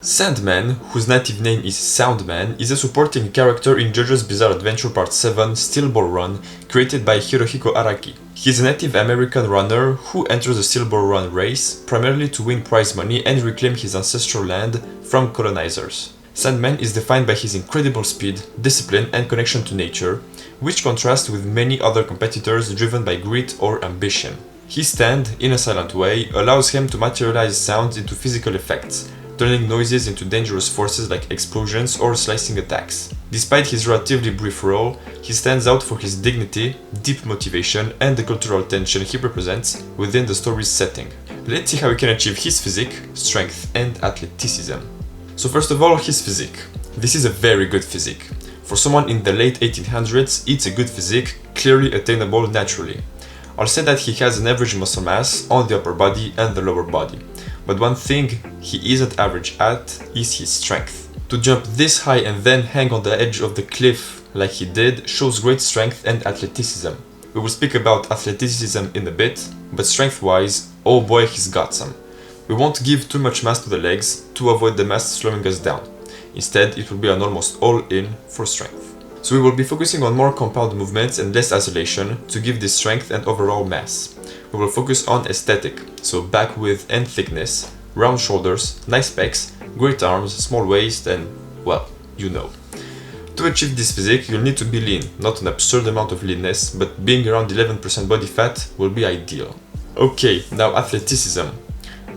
Sandman, whose native name is Soundman, is a supporting character in JoJo's Bizarre Adventure Part 7 Steel Ball Run, created by Hirohiko Araki. He is a Native American runner who enters the Steel Ball Run race primarily to win prize money and reclaim his ancestral land from colonizers. Sandman is defined by his incredible speed, discipline and connection to nature, which contrasts with many other competitors driven by grit or ambition. His stand, in a silent way, allows him to materialize sounds into physical effects, turning noises into dangerous forces like explosions or slicing attacks. Despite his relatively brief role, he stands out for his dignity, deep motivation, and the cultural tension he represents within the story's setting. Let's see how he can achieve his physique, strength, and athleticism. So first of all, his physique. This is a very good physique. For someone in the late 1800s, it's a good physique, clearly attainable naturally. I'll say that he has an average muscle mass on the upper body and the lower body. But one thing he isn't average at is his strength. To jump this high and then hang on the edge of the cliff like he did shows great strength and athleticism. We will speak about athleticism in a bit, but strength-wise, oh boy, he's got some. We won't give too much mass to the legs to avoid the mass slowing us down. Instead, it will be an almost all-in for strength. So we will be focusing on more compound movements and less isolation to give this strength and overall mass. We will focus on aesthetic, so back width and thickness, round shoulders, nice pecs, great arms, small waist and, well, you know. To achieve this physique, you'll need to be lean, not an absurd amount of leanness, but being around 11% body fat will be ideal. Okay, now athleticism.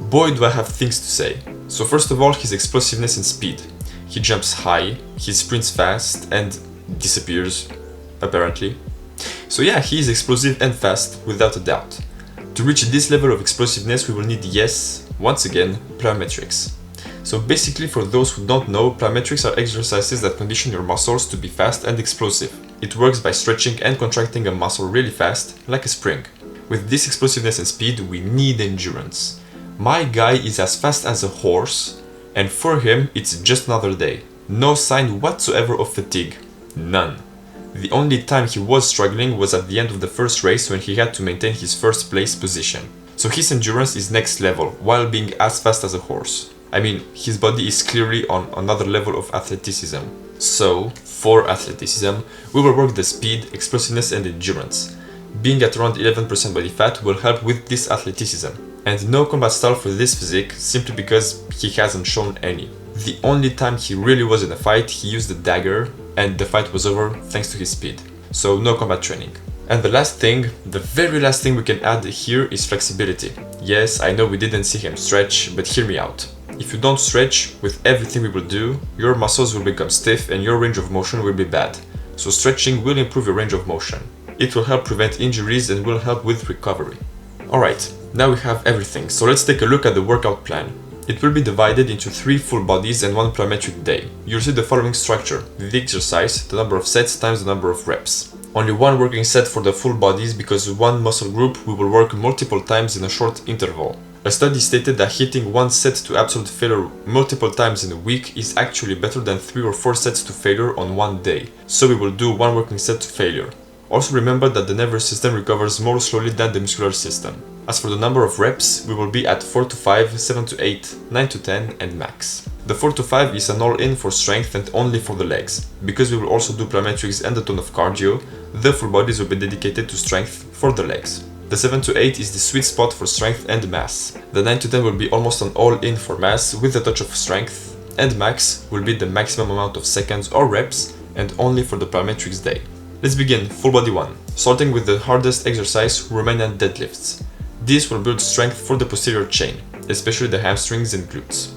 Boy, do I have things to say. So first of all, his explosiveness and speed. He jumps high, he sprints fast and disappears, apparently. So yeah, he is explosive and fast, without a doubt. To reach this level of explosiveness, we will need, yes, once again, plyometrics. So basically, for those who don't know, plyometrics are exercises that condition your muscles to be fast and explosive. It works by stretching and contracting a muscle really fast, like a spring. With this explosiveness and speed, we need endurance. My guy is as fast as a horse, and for him, it's just another day. No sign whatsoever of fatigue. None. The only time he was struggling was at the end of the first race when he had to maintain his first place position. So his endurance is next level, while being as fast as a horse. I mean, his body is clearly on another level of athleticism. So, for athleticism, we will work the speed, explosiveness and endurance. Being at around 11% body fat will help with this athleticism. And no combat style for this physique, simply because he hasn't shown any. The only time he really was in a fight, he used a dagger, and the fight was over thanks to his speed. So no combat training. And the last thing, the very last thing we can add here is flexibility. Yes, I know we didn't see him stretch, but hear me out. If you don't stretch, with everything we will do, your muscles will become stiff and your range of motion will be bad. So stretching will improve your range of motion. It will help prevent injuries and will help with recovery. Alright, now we have everything, so let's take a look at the workout plan. It will be divided into 3 full bodies and 1 plyometric day. You'll see the following structure: the exercise, the number of sets times the number of reps. Only 1 working set for the full bodies because 1 muscle group we will work multiple times in a short interval. A study stated that hitting 1 set to absolute failure multiple times in a week is actually better than 3 or 4 sets to failure on 1 day. So we will do 1 working set to failure. Also remember that the nervous system recovers more slowly than the muscular system. As for the number of reps, we will be at 4 to 5, 7 to 8, 9 to 10 and max. The 4 to 5 is an all-in for strength and only for the legs. Because we will also do plyometrics and a ton of cardio, the full bodies will be dedicated to strength for the legs. The 7 to 8 is the sweet spot for strength and mass. The 9 to 10 will be almost an all-in for mass with a touch of strength, and max will be the maximum amount of seconds or reps and only for the plyometrics day. Let's begin full body 1, starting with the hardest exercise, Romanian deadlifts. This will build strength for the posterior chain, especially the hamstrings and glutes.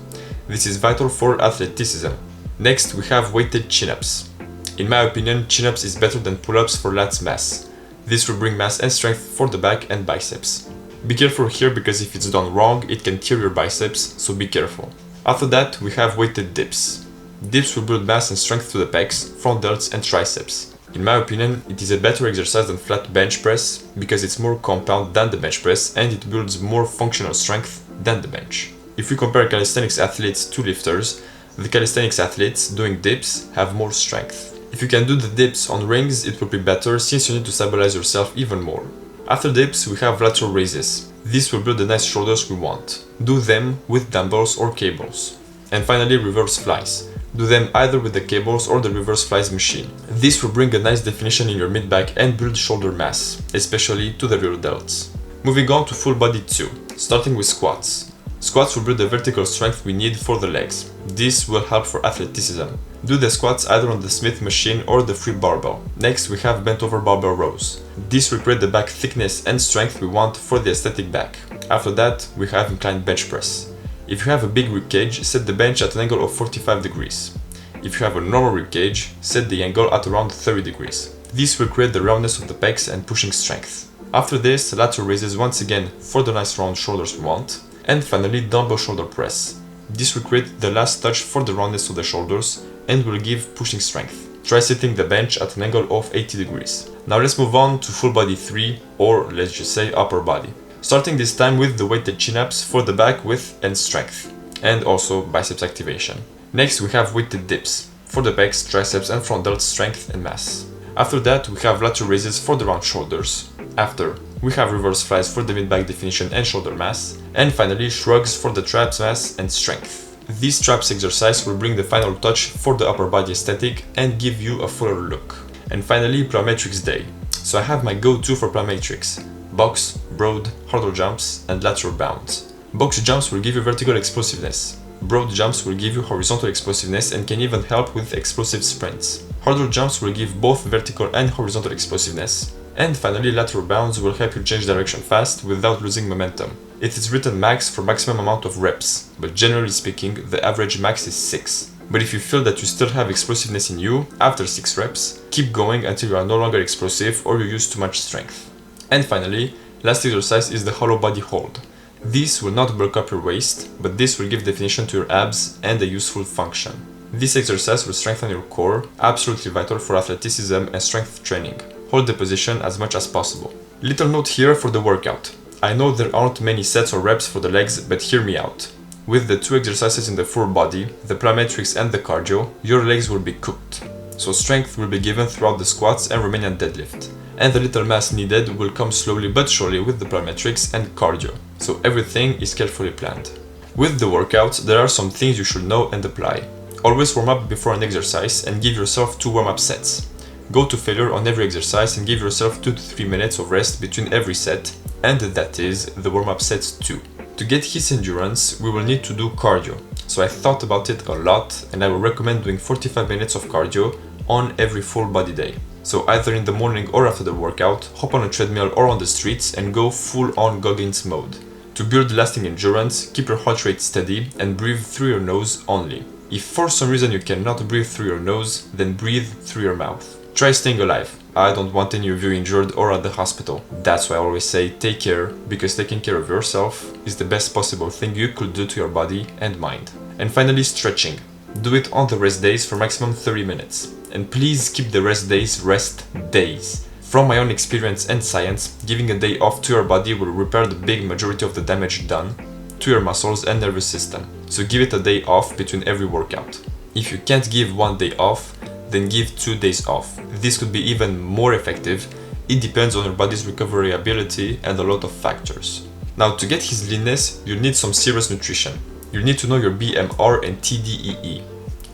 This is vital for athleticism. Next, we have weighted chin-ups. In my opinion, chin-ups is better than pull-ups for lats mass. This will bring mass and strength for the back and biceps. Be careful here because if it's done wrong, it can tear your biceps, so be careful. After that, we have weighted dips. Dips will build mass and strength to the pecs, front delts and triceps. In my opinion, it is a better exercise than flat bench press because it's more compound than the bench press and it builds more functional strength than the bench. If we compare calisthenics athletes to lifters, the calisthenics athletes doing dips have more strength. If you can do the dips on rings, it will be better since you need to stabilize yourself even more. After dips, we have lateral raises. This will build the nice shoulders we want. Do them with dumbbells or cables. And finally, reverse flies. Do them either with the cables or the reverse flies machine. This will bring a nice definition in your mid-back and build shoulder mass, especially to the rear delts. Moving on to full body 2, starting with squats. Squats will build the vertical strength we need for the legs. This will help for athleticism. Do the squats either on the Smith machine or the free barbell. Next, we have bent over barbell rows. This will create the back thickness and strength we want for the aesthetic back. After that, we have inclined bench press. If you have a big rib cage, set the bench at an angle of 45 degrees. If you have a normal rib cage, set the angle at around 30 degrees. This will create the roundness of the pecs and pushing strength. After this, lateral raises once again for the nice round shoulders we want. And finally, dumbbell shoulder press. This will create the last touch for the roundness of the shoulders and will give pushing strength. Try setting the bench at an angle of 80 degrees. Now let's move on to full body 3, or let's just say upper body. Starting this time with the weighted chin-ups for the back width and strength, and also biceps activation. Next we have weighted dips for the pecs, triceps and front delt strength and mass. After that we have lateral raises for the round shoulders. After, we have reverse flies for the mid-back definition and shoulder mass. And finally, shrugs for the traps mass and strength. This traps exercise will bring the final touch for the upper body aesthetic and give you a fuller look. And finally, plyometrics day. So I have my go-to for plyometrics: box, broad, hurdle jumps and lateral bounds. Box jumps will give you vertical explosiveness. Broad jumps will give you horizontal explosiveness and can even help with explosive sprints. Hurdle jumps will give both vertical and horizontal explosiveness. And finally, lateral bounds will help you change direction fast without losing momentum. It is written max for maximum amount of reps, but generally speaking, the average max is 6. But if you feel that you still have explosiveness in you after 6 reps, keep going until you are no longer explosive or you use too much strength. And finally, last exercise is the hollow body hold. This will not bulk up your waist, but this will give definition to your abs and a useful function. This exercise will strengthen your core, absolutely vital for athleticism and strength training. Hold the position as much as possible. Little note here for the workout. I know there aren't many sets or reps for the legs, but hear me out. With the 2 exercises in the full body, the plyometrics and the cardio, your legs will be cooked. So strength will be given throughout the squats and Romanian deadlift. And the little mass needed will come slowly but surely with the plyometrics and cardio. So everything is carefully planned. With the workout, there are some things you should know and apply. Always warm up before an exercise and give yourself 2 warm-up sets. Go to failure on every exercise and give yourself 2 to 3 minutes of rest between every set, and that is the warm-up sets too. To get his endurance, we will need to do cardio. So I thought about it a lot and I will recommend doing 45 minutes of cardio on every full body day. So either in the morning or after the workout, hop on a treadmill or on the streets and go full on Goggins mode. To build lasting endurance, keep your heart rate steady and breathe through your nose only. If for some reason you cannot breathe through your nose, then breathe through your mouth. Try staying alive. I don't want any of you injured or at the hospital. That's why I always say take care, because taking care of yourself is the best possible thing you could do to your body and mind. And finally, stretching. Do it on the rest days for maximum 30 minutes. And please keep the rest days rest days. From my own experience and science, giving a day off to your body will repair the big majority of the damage done to your muscles and nervous system. So give it a day off between every workout. If you can't give 1 day off, then give 2 days off. This could be even more effective. It depends on your body's recovery ability and a lot of factors. Now, to get his leanness, you'll need some serious nutrition. You'll need to know your BMR and TDEE.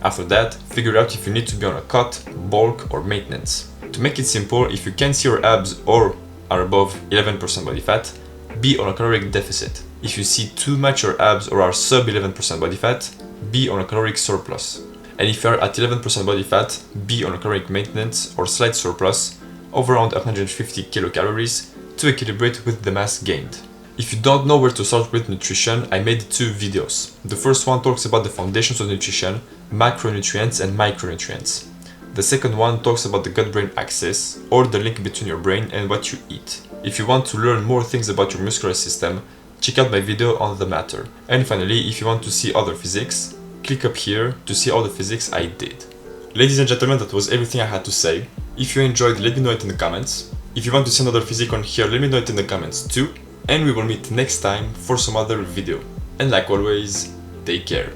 After that, figure out if you need to be on a cut, bulk or maintenance. To make it simple, if you can't see your abs or are above 11% body fat, be on a caloric deficit. If you see too much your abs or are sub 11% body fat, be on a caloric surplus. And if you are at 11% body fat, be on a caloric maintenance or slight surplus of around 150 kilocalories to equilibrate with the mass gained. If you don't know where to start with nutrition, I made 2 videos. The first one talks about the foundations of nutrition, macronutrients and micronutrients. The second one talks about the gut-brain axis, or the link between your brain and what you eat. If you want to learn more things about your muscular system, check out my video on the matter. And finally, if you want to see other physiques, click up here to see all the physiques I did. Ladies and gentlemen, that was everything I had to say. If you enjoyed, let me know it in the comments. If you want to see another physique on here, let me know it in the comments too. And we will meet next time for some other video. And like always, take care.